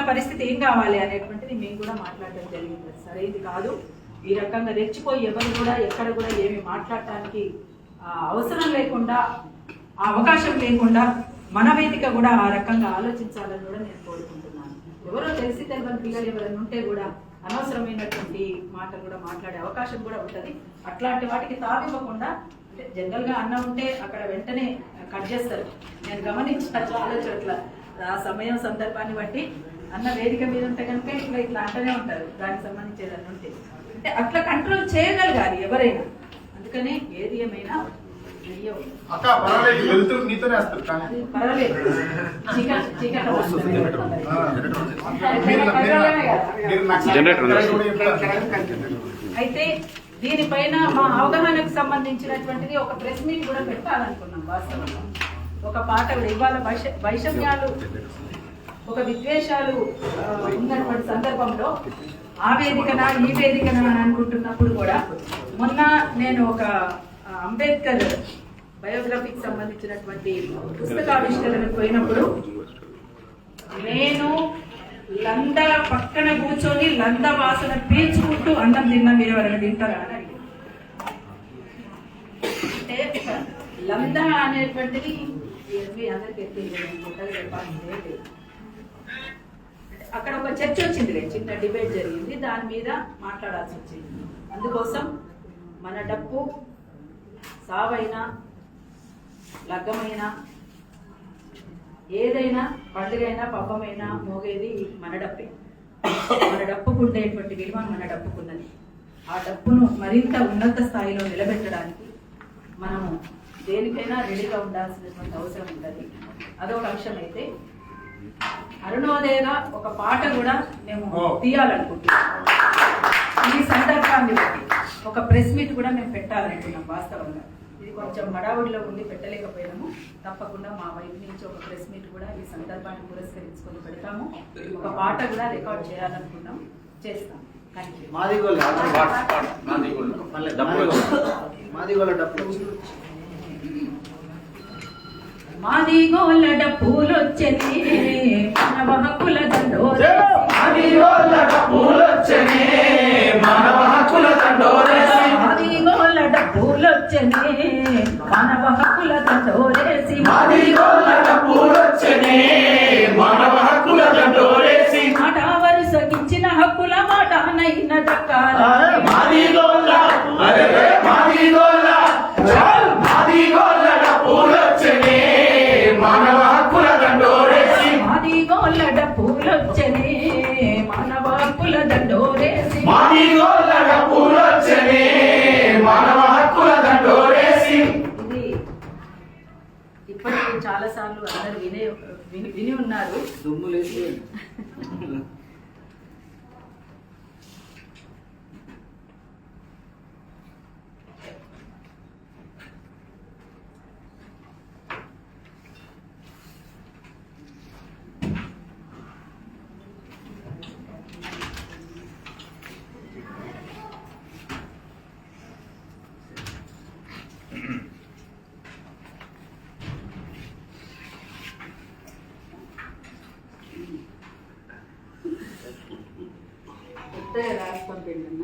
పరిస్థితి ఏం కావాలి అనేటువంటిది మేము కూడా మాట్లాడడం జరిగింది. సరైనది కాదు. ఈ రకంగా రెచ్చిపోయి ఎవరు కూడా ఎక్కడ కూడా ఏమి మాట్లాడటానికి అవసరం లేకుండా, ఆ అవకాశం లేకుండా మన వేదిక కూడా ఆ రకంగా ఆలోచించాలని కూడా నేను కోరుకుంటున్నాను. ఎవరో తెలిసి తెలియని పిల్లలు ఎవరైనా ఉంటే కూడా అనవసరమైనటువంటి మాటలు కూడా మాట్లాడే అవకాశం కూడా ఉంటుంది. అట్లాంటి వాటికి తావివ్వకుండా, అంటే జనరల్గా అన్న ఉంటే అక్కడ వెంటనే కట్ చేస్తారు. నేను గమనించిన చాలా చోట్ల ఆ సమయం సందర్భాన్ని బట్టి అన్న వేదిక మీద ఉంటే కనుక ఇట్లా అంటూనే ఉంటారు దానికి సంబంధించేదని ఉంటే. అంటే అట్లా కంట్రోల్ చేయగలగాలి ఎవరైనా. అందుకనే ఏది ఏమైనా అయితే దీనిపైన మా అవగాహనకు సంబంధించినటువంటిది ఒక ప్రెస్ మీట్ కూడా పెట్టాలనుకున్నాం. వాస్తవంగా ఒక పాట కూడా ఇవాళ వైషమ్యాలు, ఒక విద్వేషాలు ఉన్నటువంటి సందర్భంలో ఆ వేదికనా ఈ వేదికనా అని అనుకుంటున్నప్పుడు కూడా మొన్న నేను ఒక అంబేద్కర్ బయోగ్రఫీకి సంబంధించినటువంటి పుస్తకావిష్కరణకు పోయినప్పుడు నేను లంద పక్కన కూర్చొని లంద వాసన పీల్చుకుంటూ అన్నం తిన్నా మీరు ఎవరైనా తింటారా అని అడిగారు. అంటే లంద అనేటువంటిది అందరికీ అక్కడ ఒక చర్చ వచ్చింది, చిన్న డిబేట్ జరిగింది, దాని మీద మాట్లాడాల్సి వచ్చింది. అందుకోసం మన డప్పు సావైనా లగ్గమైనా ఏదైనా పండుగైనా పబ్బమైనా మోగేది మన డప్పే. మన డప్పుకు ఉండేటువంటి విలువ మన డప్పుకున్నది. ఆ డప్పును మరింత ఉన్నత స్థాయిలో నిలబెట్టడానికి మనము దేనికైనా రెడీగా ఉండాల్సినటువంటి అవసరం ఉంటుంది. అదొక అంశం. అయితే అరుణోదయగా ఒక పాట కూడా మేము తీయాలనుకుంటున్నాం. ఈ సందర్భాన్ని బట్టి ఒక ప్రెస్ మీట్ కూడా మేము పెట్టాలనుకున్నాం. వాస్తవంగా ఇది కొంచెం హడావుడిలో ఉండి పెట్టలేకపోయినాము. తప్పకుండా మా వైపు నుంచి ఒక ప్రెస్ మీట్ కూడా ఈ సందర్భాన్ని పురస్కరించుకొని పెడతాము. ఒక పాట కూడా రికార్డ్ చేయాలనుకున్నాం, చేస్తాం. మాదిగోళ్ళ డప్పులొచ్చనే మానవ హక్కుల దండోరే, మాదిగోళ్ళ డప్పులొచ్చనే మానవ హక్కుల దండోరేసి, మాదిగోళ్ళ డప్పులొచ్చనే మానవ హక్కుల దండోరేసి, మాదిగోళ్ళ డప్పులొచ్చనే మానవ హక్కుల దండోరేసి, మాట వరుసకిచ్చిన హక్కుల మాట నైన దక్కాల మాదిగోళ్ళ అరే మాదిగోళ్ళ చాల్ మాదిగోళ్ళ డప్పులొచ్చనే మానవ హక్కుల దండోరేసి, మాదిగోళ్ళ డప్పులొచ్చనే మానవ హక్కుల దండోరేసి, మాదిగోళ్ళ డప్పులొచ్చనే మానవ హక్కుల దండోరేసి. ఇది ఇప్పటికీ చాలా సార్లు అందరు విని ఉన్నారు. దుమ్ములేసి రాష్ట్రం పెళ్ళన్న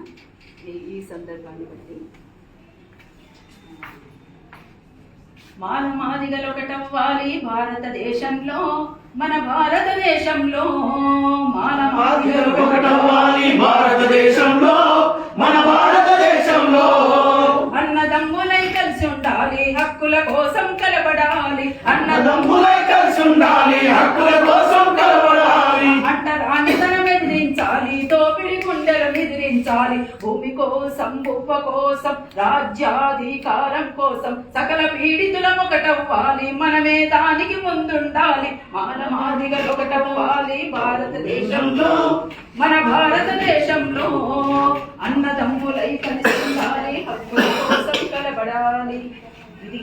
ఈ సందర్భాన్ని బట్టి మానమాదిగలు ఒకటవ్వాలి భారతదేశంలో, మన భారతదేశంలో మానమాదిగలు ఒకటవ్వాలి భారతదేశంలో, మన భారతదేశంలో అన్నదమ్ములై కలిసి ఉండాలి హక్కుల కోసం కలబడాలి, అన్నదమ్ములై కలిసి ఉండాలి హక్కుల కోసం కలబడాలి, అంటరానితనం ఎదిరించాలి దోపిడి గుండెలు ఎదిరించాలి, భూమి కోసం భూప కోసం రాజ్యాధికారం కోసం సకల పీడితులం ఒకటవ్వాలి, మనమే దానికి ముందుండాలి, మానమాదిగలు ఒకటవ్వాలి భారతదేశంలో, మన భారతదేశంలో అన్నదమ్ములై కలిసి ఉండాలి హక్కుల కోసం కలబడాలి. ఇది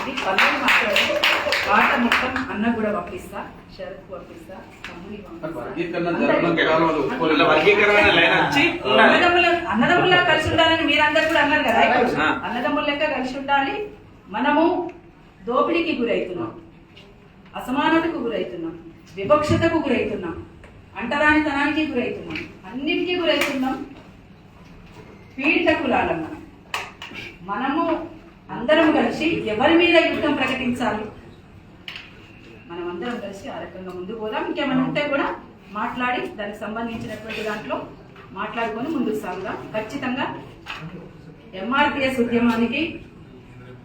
ఇది పల్లెలు మాట్లాడే పాట మొత్తం అన్న కూడా పంపిస్తా, శరత్ పంపిస్తా, అన్నదమ్ముల్లా కలిసి ఉండాలని మీరందరూ కూడా అన్నారు కదా. అన్నదమ్ముల లెక్క కలిసి ఉండాలి. మనము దోపిడీకి గురవుతున్నాం, అసమానతకు గురవుతున్నాం, వివక్షతకు గురవుతున్నాం. అంటరానితనానికి గురవుతున్నాం, అన్నిటికీ గురవుతున్నాం. పీడిత కులాలం మనము అందరం కలిసి ఎవరి మీద యుద్ధం ప్రకటించాలి, మనం అందరం కలిసి ఆ రకంగా ముందుకు పోదాం. ఇంకేమైనా ఉంటే కూడా మాట్లాడి దానికి సంబంధించినటువంటి దాంట్లో మాట్లాడుకొని ముందుకు సాగుదాం. ఖచ్చితంగా ఎంఆర్పిఎస్ ఉద్యమానికి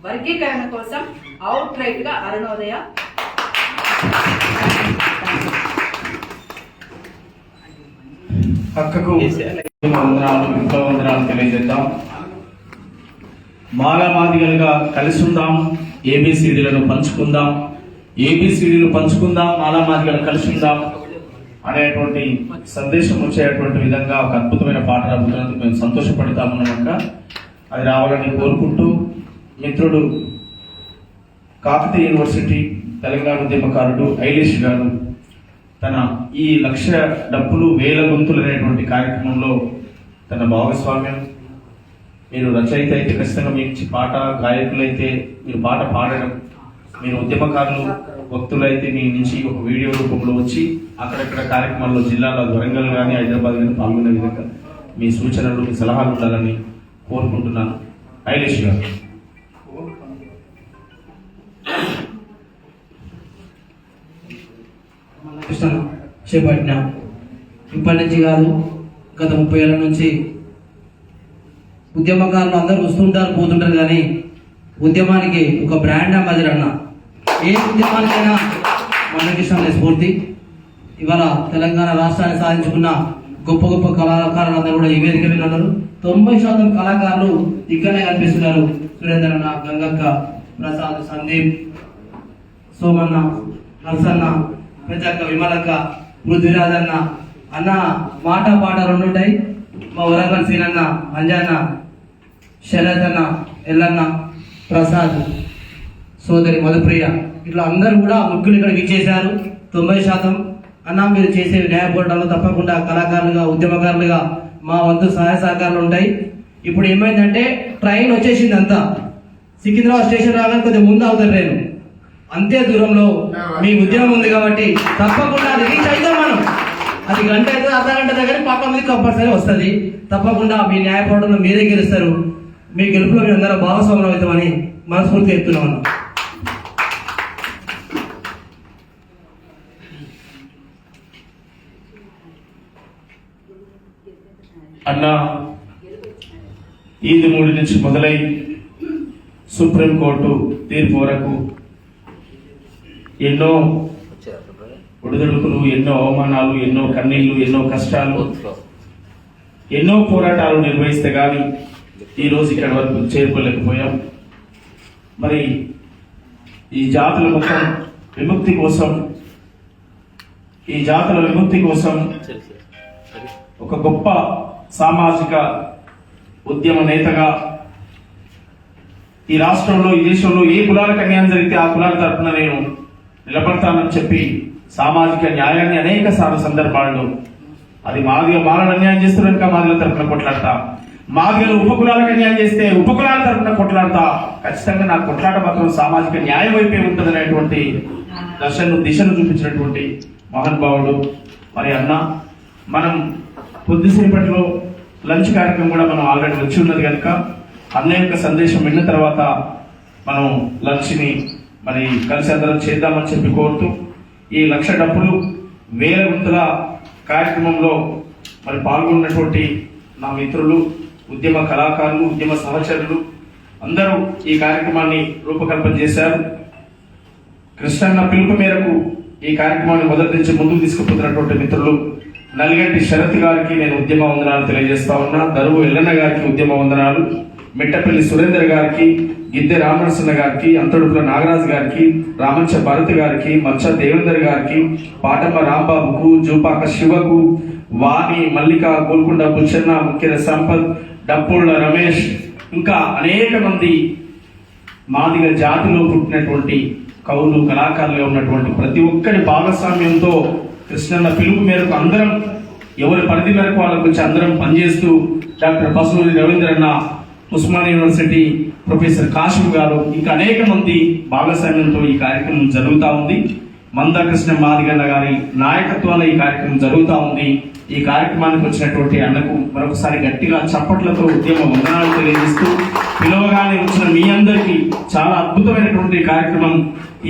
వర్గీకరణ కోసం అవుట్ రైట్ గా అరుణోదయ పక్కకు వందనాలు తెలియజేద్దాం. మాలామాదిగలుగా కలిసి ఉందాం, ఏబిసిడీలను పంచుకుందాం, ఏబిసిడీలు పంచుకుందాం, మాలామాదిగలు కలిసి ఉందాం అనేటువంటి సందేశం వచ్చేటువంటి విధంగా ఒక అద్భుతమైన పాట రాబోతున్నందుకు మేము సంతోషపడతామన్నాక అది రావాలని కోరుకుంటూ, మిత్రుడు కాకతీయ యూనివర్సిటీ తెలంగాణ ఉద్యమకారుడు ఐలేష్ గారు తన ఈ 1,00,000 డప్పులు 1000 గొంతులు అనేటువంటి కార్యక్రమంలో తన భాగస్వామ్యం, మీరు రచయిత అయితే ఖచ్చితంగా మీకు పాట, గాయకులైతే మీరు పాట పాడడం, మీరు ఉద్యమకారులు భక్తులైతే మీ నుంచి ఒక వీడియో రూపంలో వచ్చి అక్కడక్కడ కార్యక్రమాల్లో జిల్లాలో వరంగల్ కానీ హైదరాబాద్ కానీ పాల్గొనే విధంగా మీ సూచనలు, మీ సలహాలు ఉండాలని కోరుకుంటున్నాను. ఐలేష్ గారు. చేపట్టిన ఇప్పటి నుంచి కాదు, గత 30 ఏళ్ళ నుంచి ఉద్యమకారులు అందరూ వస్తుంటారు పోతుంటారు, కానీ ఉద్యమానికి ఒక బ్రాండ్ అంబాసిడర్ అన్న. ఏ ఉద్యమానికైనా మండకృష్ణ స్ఫూర్తి. ఇవాళ తెలంగాణ రాష్ట్రాన్ని సాధించుకున్న గొప్ప గొప్ప కళాకారులందరూ కూడా ఈ వేదిక మీద ఉన్నారు. 90% కళాకారులు ఇక్కడనే కనిపిస్తున్నారు. సురేందర్ అన్న, గంగక్క, ప్రసాద్, సందీప్, సోమన్న, నర్సన్న, పెద్దక్క, విమలక్క, పృథ్వీరాజ్ అన్న. అన్న మాట పాట 2 ఉంటాయి. మా వరంగల్ సీనన్న, అంజన్న, శరత్ అన్న, ఎల్లన్న, ప్రసాద్, సోదరి మధుప్రియ, ఇట్లా అందరూ కూడా ముగ్గురు ఇక్కడ విచ్చేశారు. 90% అన్న మీరు చేసే న్యాయపోరాటంలో తప్పకుండా కళాకారులుగా, ఉద్యమకారులుగా మా వంతు సహాయ సహకారాలు ఉంటాయి. ఇప్పుడు ఏమైందంటే ట్రైన్ వచ్చేసింది, అంతా సికింద్రాబాద్ స్టేషన్ రాగానే కొద్దిగా ముందు అవుతారు ట్రైన్. అంతే దూరంలో మీ ఉద్యమం ఉంది కాబట్టి తప్పకుండా అది రీచ్ అవుతాం మనం. అది గంట అయితే అర్ధగంట దగ్గర పక్క మీద కంపల్సరీ వస్తుంది. తప్పకుండా మీ న్యాయ పోరాటంలో మీరే గెలుస్తారు. మీ గెలుపులో మీ అందరూ భాగస్వామ్యం అవుతామని మనస్ఫూర్తిగా చెప్తున్నాను. అన్న ఈద్ 3 నుంచి మొదలై సుప్రీంకోర్టు తీర్పు వరకు ఎన్నో ఒడిదుడుకులు, ఎన్నో అవమానాలు, ఎన్నో కన్నీళ్లు, ఎన్నో కష్టాలు, ఎన్నో పోరాటాలు నిర్వహిస్తే గాని ఈ రోజు ఇక్కడ వరకు చేరుకోలేకపోయాం. మరి ఈ జాతుల మొత్తం విముక్తి కోసం, ఈ జాతుల విముక్తి కోసం ఒక గొప్ప సామాజిక ఉద్యమ నేతగా ఈ రాష్ట్రంలో, ఈ దేశంలో ఏ కులాలకు అన్యాయం జరిగితే ఆ కులాల తరఫున నేను నిలబడతానని చెప్పి సామాజిక న్యాయాన్ని అనేక సందర్భాల్లో, అది మాదిగలు అన్యాయం చేస్తున్నారు కనుక మాదిగల తరఫున కొట్లాడతా, మాదిగలు ఉపకులాలకు అన్యాయం చేస్తే ఉపకులాల తరఫున కొట్లాడతా, ఖచ్చితంగా నా కొట్లాట మాత్రం సామాజిక న్యాయం వైపే ఉంటుంది అనేటువంటి దిశను చూపించినటువంటి మహానుభావుడు మరి అన్న. మనం కొద్దిసేపట్లో లంచ్ కార్యక్రమం కూడా మనం ఆల్రెడీ వచ్చి ఉన్నది కనుక అన్న యొక్క సందేశం విన్న తర్వాత మనం లంచ్ని మరి కలిసి అందరం చేద్దామని చెప్పి కోరుతూ, ఈ 1,00,000 డప్పులు 1000 గొంతుల కార్యక్రమంలో మరి పాల్గొన్నటువంటి నా మిత్రులు, ఉద్యమ కళాకారులు, ఉద్యమ సహచరులు అందరూ ఈ కార్యక్రమాన్ని రూపకల్పన చేశారు. కృష్ణన్న పిలుపు మేరకు ఈ కార్యక్రమాన్ని మొదటి నుంచి ముందుకు తీసుకుపోతున్నటువంటి మిత్రులు నల్గంటి శరత్ గారికి నేను ఉద్యమ వందనాలు తెలియజేస్తా ఉన్నా. దరువు ఎల్లన్న గారికి ఉద్యమ వందనాలు, మిట్టపల్లి సురేందర్ గారికి, గిద్దె రామనరసింహ గారికి, అంతడుపుల నాగరాజు గారికి, రామంచ భరత్ గారికి, మచ్చ దేవేందర్ గారికి, పాటమ్మ రాంబాబుకు, జూపాక శివకు, వాణి, మల్లిక, గోల్కొండ బుచ్చన్న, ముఖ్య సంపత్, డప్పుళ్ళ రమేష్, ఇంకా అనేక మంది మాదిగ జాతిలో పుట్టినటువంటి కవులు, కళాకారులుగా ఉన్నటువంటి ప్రతి ఒక్కరి భాగస్వామ్యంతో కృష్ణన్న పిలుపు మేరకు అందరం ఎవరి పరిధి మేరకు వాళ్ళకు వచ్చి అందరం పనిచేస్తూ డాక్టర్ బసూరి రవీంద్రన్న, ఉస్మానియా యూనివర్సిటీ ప్రొఫెసర్ కాశీం గారు, ఇంకా అనేక మంది భాగస్వామ్యంతో ఈ కార్యక్రమం జరుగుతూ ఉంది. మందకృష్ణ మాదిగన్న గారి నాయకత్వాల ఈ కార్యక్రమం జరుగుతూ ఉంది. ఈ కార్యక్రమానికి వచ్చినటువంటి అన్నకు మరొకసారి గట్టిగా చప్పట్లతో ఉద్యమ వందనాలు తెలియజేస్తూ, పిలవగానే వచ్చిన మీ అందరికీ చాలా అద్భుతమైనటువంటి కార్యక్రమం.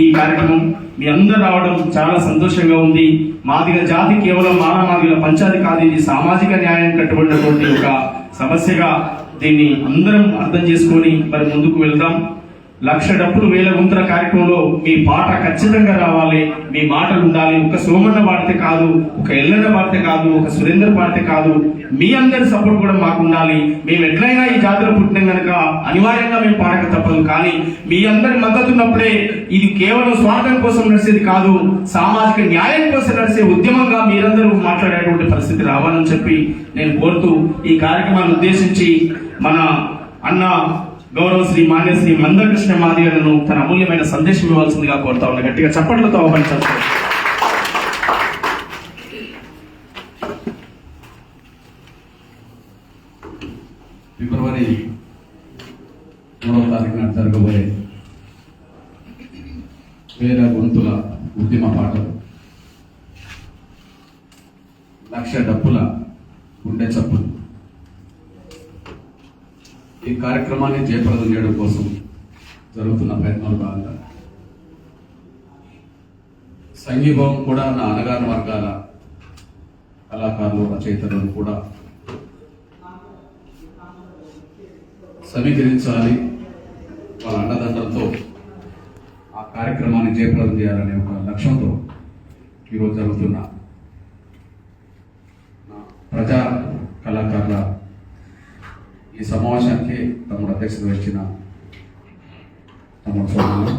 ఈ కార్యక్రమం మీ అందరు రావడం చాలా సంతోషంగా ఉంది. మాదిగ జాతి కేవలం మానవాదిగల పంచాయతీ కాదు, ఇది సామాజిక న్యాయం కట్టుబడినటువంటి ఒక సమస్యగా దీన్ని అందరం అర్థం చేసుకొని మరి ముందుకు వెళ్దాం. 1,00,000 డప్పులు 1,000 గుంతల కార్యక్రమంలో మీ పాట ఖచ్చితంగా రావాలి, మీ మాటలు ఉండాలి. ఒక సోమన్న పాడితే కాదు, ఒక ఎల్లన్న పాడితే కాదు, ఒక సురేందర్ పాడితే కాదు, మీ అందరి సపోర్ట్ కూడా మాకు ఉండాలి. మేము ఎట్లయినా ఈ జాతిలో పుట్టినాం కనుక అనివార్యంగా మేము పాడక తప్పదు. కానీ మీ అందరి మద్దతు ఉన్నప్పుడే ఇది కేవలం స్వార్థం కోసం నడిచేది కాదు, సామాజిక న్యాయం కోసం నడిచే ఉద్యమంగా మీరందరూ మాట్లాడేటువంటి పరిస్థితి రావాలని చెప్పి నేను కోరుతూ ఈ కార్యక్రమాన్ని ఉద్దేశించి మన అన్న గౌరవ శ్రీ మాన్యశ్రీ మందకృష్ణ మాదిగలను తన అమూల్యమైన సందేశం ఇవ్వాల్సిందిగా కోరుతా ఉన్నా. గట్టిగా చప్పట్లతో ఆహ్వానించాలి. ఫిబ్రవరి 3వ తారీఖున జరగబోయే 1,000 గొంతుల ఉద్యమ పాటలు, 1,00,000 డప్పుల గుండె చప్పులు, ఈ కార్యక్రమాన్ని జయప్రదం చేయడం కోసం జరుగుతున్న ప్రయత్నాలు భాగంగా సంఘీభావం కూడా నా అణగారిన వర్గాల కళాకారులు, రచయితలను కూడా సమీకరించాలి, వాళ్ళ అండదండలతో ఆ కార్యక్రమాన్ని జయప్రదం చేయాలనే ఒక లక్ష్యంతో ఈరోజు జరుగుతున్న ప్రజా కళాకారుల ఈ సమావేశానికి తమను అధ్యక్షత వహించిన తమను సోదరులు,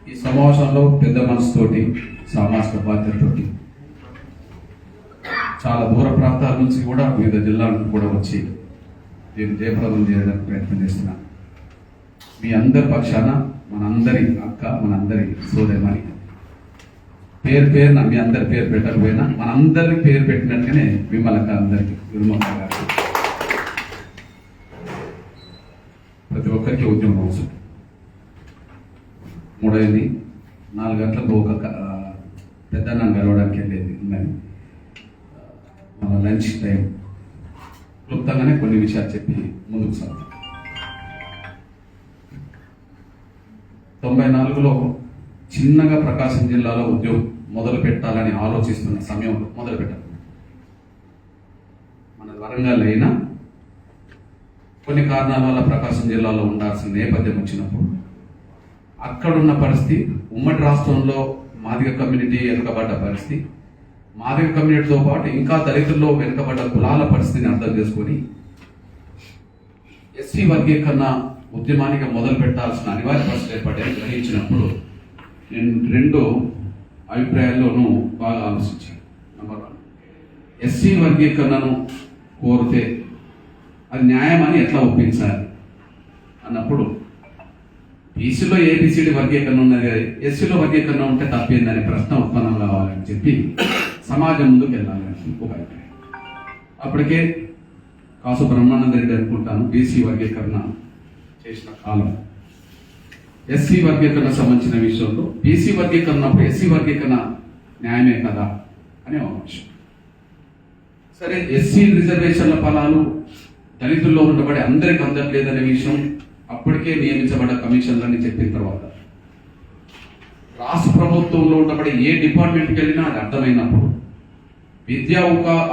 ఈ సమావేశంలో పెద్ద మనసుతోటి, సామాజిక బాధ్యతతోటి చాలా దూర ప్రాంతాల నుంచి కూడా, వివిధ జిల్లాల నుంచి కూడా వచ్చి దీన్ని జయప్రదం చేయడానికి ప్రయత్నం చేస్తున్నా మీ అందరి పక్షాన మనందరి అక్క, మనందరి సోదరిమణి పేరున మీ అందరి పేరు పెట్టకపోయినా మనందరి పేరు పెట్టినట్టుగానే విమలక అందరికి, విమలక గారు, ప్రతి ఒక్కరికి ఉద్యమం అవసరం. 3 4 గంటలకు ఒక పెద్దన్నాన్ని కలవడానికి వెళ్ళేది ఉందని మన లంచ్ టైం క్లుప్తంగానే కొన్ని విషయాలు చెప్పి ముందుకు సాగుతాం. 94లో చిన్నగా ప్రకాశం జిల్లాలో ఉద్యోగం మొదలు పెట్టాలని ఆలోచిస్తున్న సమయంలో మొదలు పెట్టాలి. మన వరంగల్ అయినా కొన్ని కారణాల వల్ల ప్రకాశం జిల్లాలో ఉండాల్సిన నేపథ్యం వచ్చినప్పుడు అక్కడున్న పరిస్థితి, ఉమ్మడి రాష్ట్రంలో మాదిగ కమ్యూనిటీ వెనుకబడ్డ పరిస్థితి, మాదిగ కమ్యూనిటీతో పాటు ఇంకా దళితుల్లో వెనుకబడ్డ కులాల పరిస్థితిని అర్థం చేసుకొని ఎస్సీ వర్గీకరణ ఉద్యమానికి మొదలు పెట్టాల్సిన అనివార్య పరిస్థితి ఏర్పడని గ్రహించినప్పుడు నేను 2 అభిప్రాయాల్లోనూ బాగా ఆలోచించాను. నంబర్ 1, ఎస్సీ వర్గీకరణను కోరితే అది న్యాయం అని ఎట్లా ఒప్పించాలి అన్నప్పుడు, బీసీలో ఏబిసిడి వర్గీకరణ ఉన్నది, ఎస్సీలో వర్గీకరణ ఉంటే తప్పేందనే ప్రశ్న ఉత్పన్నం కావాలని చెప్పి సమాజం ముందుకు వెళ్ళాలని ఒక అభిప్రాయం. అప్పటికే కాసు బ్రహ్మానంద రెడ్డి అనుకుంటాను బీసీ వర్గీకరణ చేసిన కాలం, ఎస్సీ వర్గీకరణ సంబంధించిన విషయంలో బీసీ వర్గీకరణ ఎస్సీ వర్గీకరణ న్యాయమే కదా అనే ఒక విషయం. సరే, ఎస్సీ రిజర్వేషన్ల ఫలాలు దళితుల్లో ఉండబడి అందరికి అందట్లేదనే విషయం అప్పటికే నియమించబడ్డ కమిషన్లని చెప్పిన తర్వాత రాష్ట్ర ప్రభుత్వంలో ఉండబడి ఏ డిపార్ట్మెంట్కి వెళ్ళినా అది అర్థమైనప్పుడు, విద్యా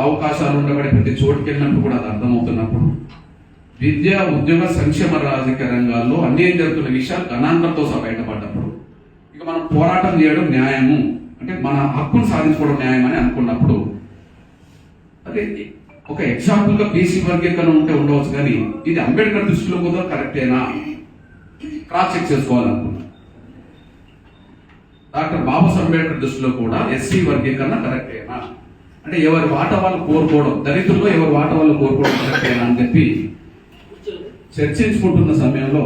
అవకాశాలు ఉండబడి ప్రతి చోటుకి వెళ్ళినప్పుడు కూడా అది అర్థమవుతున్నప్పుడు, విద్యా ఉద్యోగ సంక్షేమ రాజకీయ రంగాల్లో అన్యాయం జరుగుతున్న విషయాలు గణాంకంతో సహా బయటపడ్డప్పుడు ఇక మనం పోరాటం చేయడం న్యాయము, అంటే మన హక్కును సాధించుకోవడం న్యాయం అని అనుకున్నప్పుడు, అదే ఒక ఎగ్జాంపుల్ గా బీసీ వర్గీకరణ ఉంటే ఉండవచ్చు, కానీ ఇది అంబేద్కర్ దృష్టిలో కూడా కరెక్టేనా క్రాస్ చెక్ చేసుకోవాలనుకున్నా. డాక్టర్ బాబాసాహెబ్ అంబేద్కర్ దృష్టిలో కూడా ఎస్సీ వర్గీకరణ కరెక్టేనా, అంటే ఎవరి వాట వాళ్ళు కోరుకోవడం, దళితుల్లో ఎవరి వాట వాళ్ళు కోరుకోవడం కరెక్టేనా అని చెప్పి చర్చించుకుంటున్న సమయంలో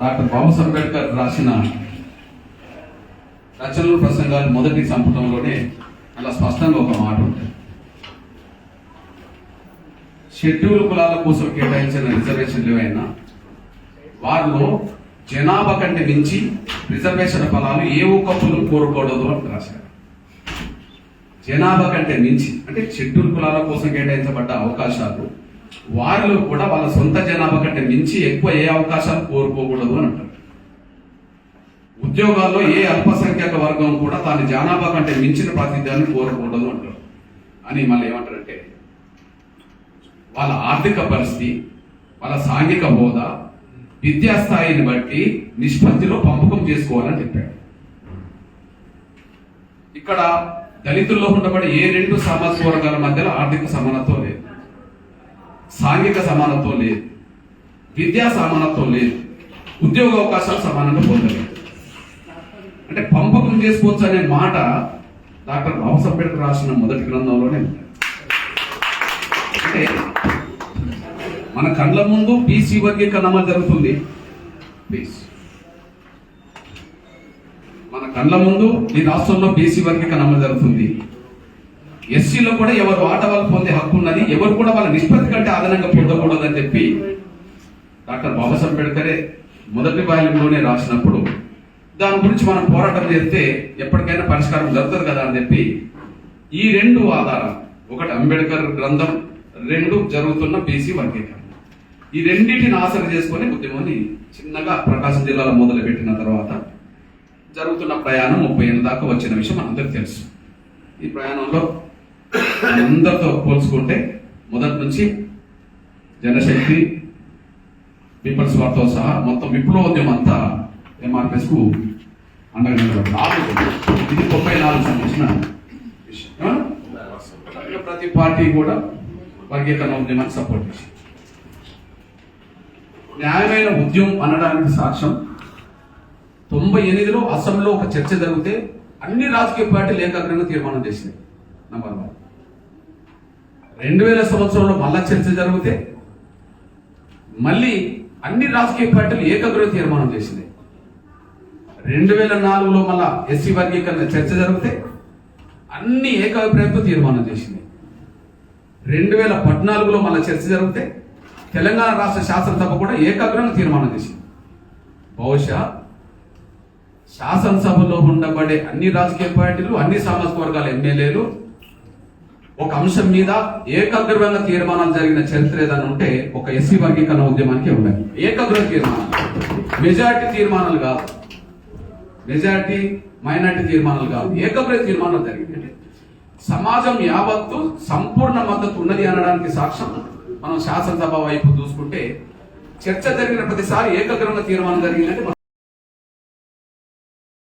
డాక్టర్ బాబాసాహెబ్ అంబేద్కర్ రాసిన రచనలు, ప్రసంగాలు మొదటి సంపుటంలోనే అలా స్పష్టంగా ఒక మాట ఉంటుంది, షెడ్యూల్ కులాల కోసం కేటాయించిన రిజర్వేషన్లు ఏవైనా వారిలో జనాభా కంటే మించి రిజర్వేషన్ ఫలాలు ఏ ఒక్క కులం కోరుకోవడదు అని రాశారు. జనాభా కంటే మించి అంటే షెడ్యూల్ కులాల కోసం కేటాయించబడ్డ అవకాశాలు వారిలో కూడా వాళ్ళ సొంత జనాభా కంటే మించి ఎక్కువ ఏ అవకాశాలు కోరుకోకూడదు అని అంటారు. ఉద్యోగాల్లో ఏ అల్పసంఖ్యాక వర్గం కూడా దాని జనాభా కంటే మించిన ప్రాతినిధ్యాన్ని కోరకూడదు అంటారు. అని మళ్ళీ ఏమంటారంటే వాళ్ళ ఆర్థిక పరిస్థితి, వాళ్ళ సాంఘిక హోదా, విద్యా స్థాయిని బట్టి నిష్పత్తిలో పంపకం చేసుకోవాలని చెప్పాడు. ఇక్కడ దళితుల్లో ఉండబడే ఏ రెండు సామాజిక వర్గాల మధ్యలో ఆర్థిక సమానత్వం లేదు, సాంఘిక సమానత్వం లేదు, విద్యా సమానత్వం లేదు, ఉద్యోగ అవకాశాలు సమానంగా పొందలేదు. అంటే పంపకం చేసుకోవచ్చు అనే మాట డాక్టర్ బాబాసాహెబ్ అంబేద్కర్ రాసిన మొదటి గ్రంథంలోనే ఉంది. అంటే మన కళ్ళ ముందు బీసీ వర్గీకరణ అమలు జరుగుతుంది. ప్లీజ్, మన కళ్ళ ముందు ఈ రాష్ట్రంలో బీసీ వర్గీకరణ అమలు జరుగుతుంది. ఎస్సీలో కూడా ఎవరు వాటా వాళ్ళు పొందే హక్కు ఉన్నది, ఎవరు కూడా వాళ్ళ నిష్పత్తి కంటే అదనంగా పొందకూడదని చెప్పి డాక్టర్ బాబాసాహెబ్ అంబేద్కరే మొదటి వాల్యూంలోనే రాసినప్పుడు దాని గురించి మనం పోరాటం చేస్తే ఎప్పటికైనా పరిష్కారం జరుగుతుంది కదా అని చెప్పి ఈ రెండు ఆధారాలు, ఒకటి అంబేద్కర్ గ్రంథం, రెండు జరుగుతున్న బీసీ వర్గీకరణ, ఈ రెండింటిని ఆసరా చేసుకుని ఉద్యమాన్ని చిన్నగా ప్రకాశం జిల్లాలో మొదలుపెట్టిన తర్వాత జరుగుతున్న ప్రయాణం 30 ఏళ్ళ దాకా వచ్చిన విషయం మనందరికీ తెలుసు. ఈ ప్రయాణంలో అందరితో పోల్చుకుంటే మొదటి నుంచి జనశక్తి, పీపుల్స్ వార్తో సహా మొత్తం విప్లవోద్యమం అంతా ఎంఆర్పిఎస్ కు అండగా నిలబడ్డారు. ఇది 34 సంబంధించిన విషయం. ప్రతి పార్టీ కూడా వర్గీకరణ ఉద్యమాన్ని సపోర్ట్ చేసింది. న్యాయమైన ఉద్యమం అనడానికి సాక్ష్యం 98లో అసెంబ్లీలో ఒక చర్చ జరిగితే అన్ని రాజకీయ పార్టీలు ఏకాగ్రంగా తీర్మానం చేసినాయి. నంబర్ 1. 2000 సంవత్సరంలో మళ్ళా చర్చ జరిగితే మళ్ళీ అన్ని రాజకీయ పార్టీలు ఏకాగ్రంగా తీర్మానం చేసినాయి. 2004లో మళ్ళా ఎస్సీ వర్గీకరణ చర్చ జరిగితే అన్ని ఏకాభిప్రాయంతో తీర్మానం చేసినాయి. 2014లో మళ్ళా చర్చ జరిగితే తెలంగాణ రాష్ట్ర శాసనసభ కూడా ఏకాగ్రంగా తీర్మానం చేసింది. బహుశా శాసనసభలో ఉండబడే అన్ని రాజకీయ పార్టీలు, అన్ని సామాజిక వర్గాల ఎమ్మెల్యేలు ఒక అంశం మీద ఏకాగ్రంగా తీర్మానాలు జరిగిన చరిత్ర ఏదైనా ఉంటే ఒక ఎస్సీ వర్గీకరణ ఉద్యమానికి ఉన్నాయి. ఏకాగ్ర తీర్మానాలు, మెజారిటీ తీర్మానాలు కాదు, మెజారిటీ మైనారిటీ తీర్మానాలు కాదు, ఏకాగ్ర తీర్మానాలు జరిగింది. సమాజం యావత్తు సంపూర్ణ మద్దతు ఉన్నది అనడానికి సాక్ష్యం మనం శాసనసభ వైపు చూసుకుంటే చర్చ జరిగిన ప్రతిసారి ఏకాగ్రంగా తీర్మానం జరిగిందంటే